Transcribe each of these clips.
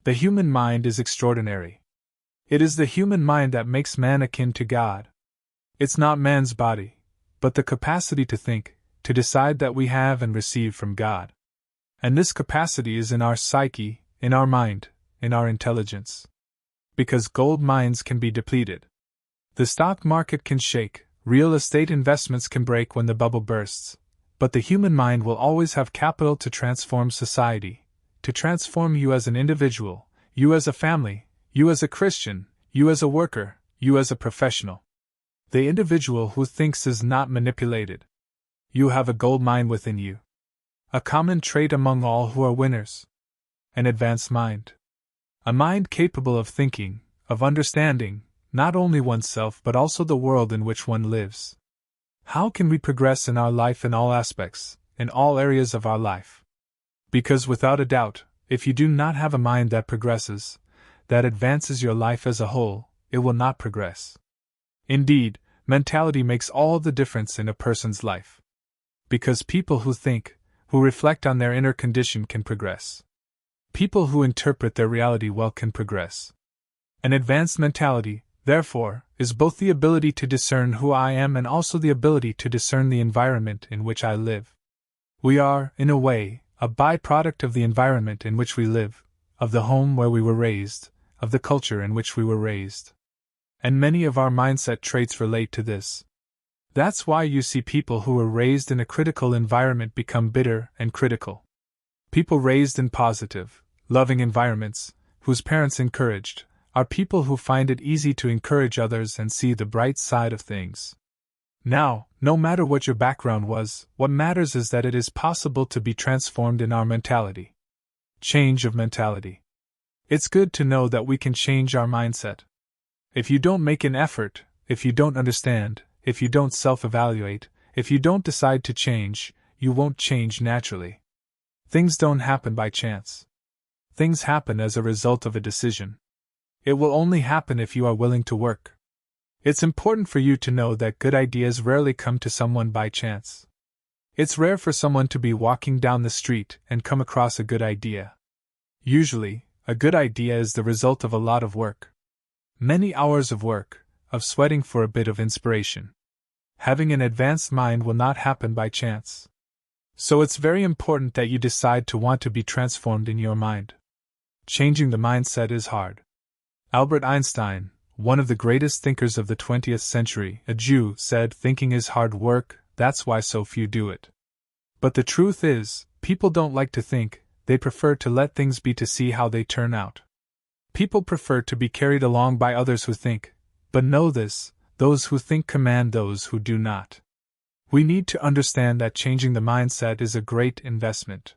The human mind is extraordinary. It is the human mind that makes man akin to God. It's not man's body, but the capacity to think, to decide that we have and receive from God. And this capacity is in our psyche, in our mind, in our intelligence. Because gold mines can be depleted. The stock market can shake, real estate investments can break when the bubble bursts, but the human mind will always have capital to transform society, to transform you as an individual, you as a family, you as a Christian, you as a worker, you as a professional. The individual who thinks is not manipulated. You have a gold mine within you. A common trait among all who are winners. An advanced mind. A mind capable of thinking, of understanding, not only oneself but also the world in which one lives. How can we progress in our life in all aspects, in all areas of our life? Because without a doubt, if you do not have a mind that progresses, that advances your life as a whole, it will not progress. Indeed, mentality makes all the difference in a person's life. Because people who think, who reflect on their inner condition can progress. People who interpret their reality well can progress. An advanced mentality, therefore, is both the ability to discern who I am and also the ability to discern the environment in which I live. We are, in a way, a byproduct of the environment in which we live, of the home where we were raised, of the culture in which we were raised. And many of our mindset traits relate to this. That's why you see people who were raised in a critical environment become bitter and critical. People raised in positive, loving environments, whose parents encouraged, are people who find it easy to encourage others and see the bright side of things. Now, no matter what your background was, what matters is that it is possible to be transformed in our mentality. Change of mentality. It's good to know that we can change our mindset. If you don't make an effort, if you don't understand, if you don't self-evaluate, if you don't decide to change, you won't change naturally. Things don't happen by chance. Things happen as a result of a decision. It will only happen if you are willing to work. It's important for you to know that good ideas rarely come to someone by chance. It's rare for someone to be walking down the street and come across a good idea. Usually, a good idea is the result of a lot of work. Many hours of work, of sweating for a bit of inspiration. Having an advanced mind will not happen by chance. So it's very important that you decide to want to be transformed in your mind. Changing the mindset is hard. Albert Einstein, one of the greatest thinkers of the 20th century, a Jew, said thinking is hard work, that's why so few do it. But the truth is, people don't like to think, they prefer to let things be to see how they turn out. People prefer to be carried along by others who think, but know this, those who think command those who do not. We need to understand that changing the mindset is a great investment.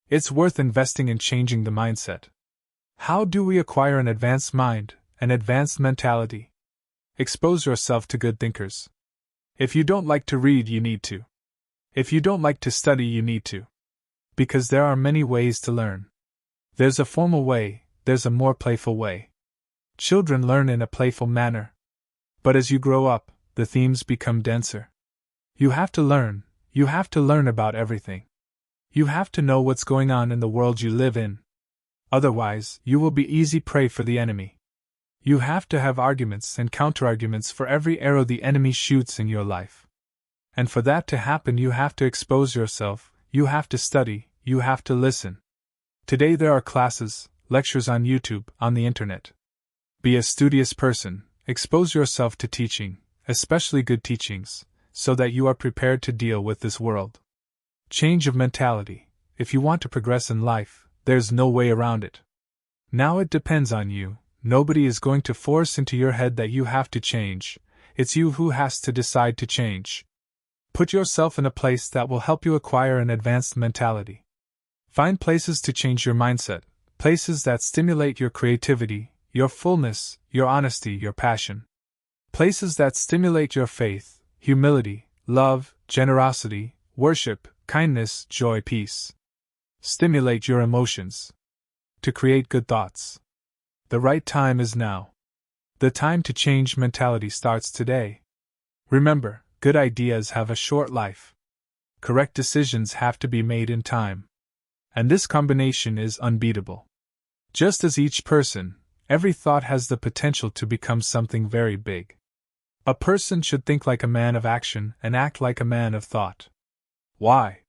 It's worth investing in changing the mindset. How do we acquire an advanced mind, an advanced mentality? Expose yourself to good thinkers. If you don't like to read, you need to. If you don't like to study, you need to. Because there are many ways to learn. There's a formal way, there's a more playful way. Children learn in a playful manner. But as you grow up, the themes become denser. You have to learn about everything. You have to know what's going on in the world you live in. Otherwise, you will be easy prey for the enemy. You have to have arguments and counterarguments for every arrow the enemy shoots in your life. And for that to happen, you have to expose yourself, you have to study, you have to listen. Today there are classes, lectures on YouTube, on the internet. Be a studious person, expose yourself to teaching, especially good teachings, so that you are prepared to deal with this world. Change of mentality. If you want to progress in life, there's no way around it. Now it depends on you. Nobody is going to force into your head that you have to change. It's you who has to decide to change. Put yourself in a place that will help you acquire an advanced mentality. Find places to change your mindset, places that stimulate your creativity, your fullness, your honesty, your passion. Places that stimulate your faith, humility, love, generosity, worship, kindness, joy, peace. Stimulate your emotions. To create good thoughts. The right time is now. The time to change mentality starts today. Remember, good ideas have a short life. Correct decisions have to be made in time. And this combination is unbeatable. Just as each person, every thought has the potential to become something very big. A person should think like a man of action and act like a man of thought. Why?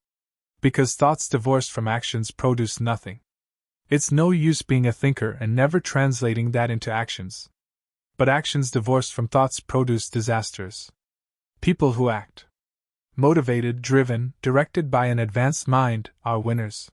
Because thoughts divorced from actions produce nothing. It's no use being a thinker and never translating that into actions. But actions divorced from thoughts produce disasters. People who act, motivated, driven, directed by an advanced mind, are winners.